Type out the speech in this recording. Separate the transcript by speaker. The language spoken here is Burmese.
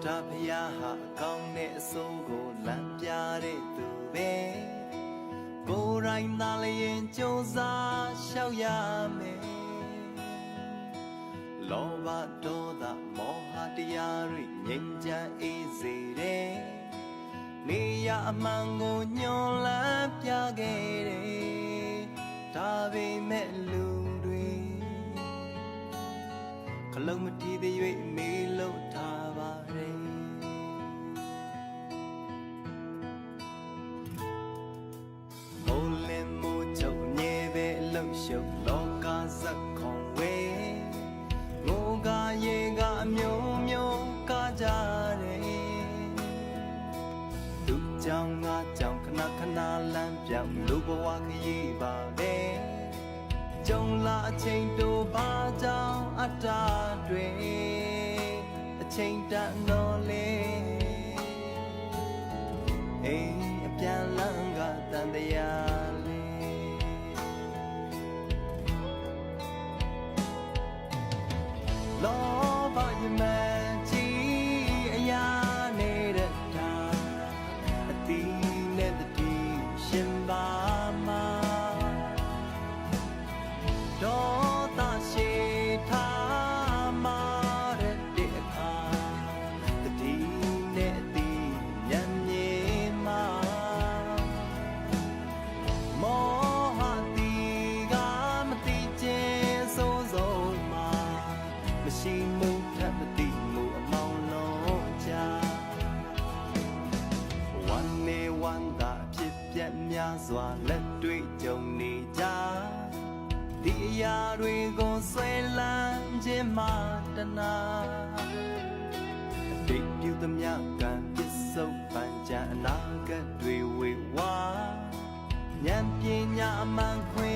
Speaker 1: တာဖျားဟာအကောင်းနဲ့အဆိုးကိုလမ်းပြတဲ့သူပဲကိုယ်တိုင်းသာလျင်ကြိုးစားလျှောက်ရမယ်လောဘဒေါသမောဟတရားတွေငြိမ်းချမ်းအေးစေတယ်နေရအမှန်ကိုညွှန်လန်းပြခဲ့တယ်ဒါပေမဲ့လူတွေခလုံးမတီးသေး၍မေးလို့ထားပါတယ်မိုးလင်းမိုးချုပ်မြဲပဲအလုံးရှုပ်လောကဇက်ခွန်ဝဲငိုကရေကအမျိုးမျိုးကကြတယ်သူကြောင့်ငါကြောင့်ခဏခဏလမ်းပြောင်းလူဘဝခရီးပါပဲကြုံလာအချိန်တိုပါကြောင့်အတ္တတွေအချိန်တန်တော့လေအိမ်အပြန်လန်းကတန်တရားလေးလောဘရမကြီးအရာနေတဲ့တာအတီးနဲ့တတိရှင်ပါမှာဒေါသရှိထားမှာတဲ့အခါတတိနဲ့အတီးညံမြေမှာမောဟတီကမတိကျင်စိုးစိုးမှာမရှိမှုထပ်မတိမှုအမောင်းလုံးချวันနေวันသာဖြစ်ပြက်များစွာလက်တွေ့ကြုံနေကြဒီအရာတွေကိုဆွဲလန်းခြင်းမှတနာအတိတ်ပြုသမျှကံပစ္စုပန်ကြအနာဂတ်တွေဝေဝါဉာဏ်ပညာအမှန်ခွင်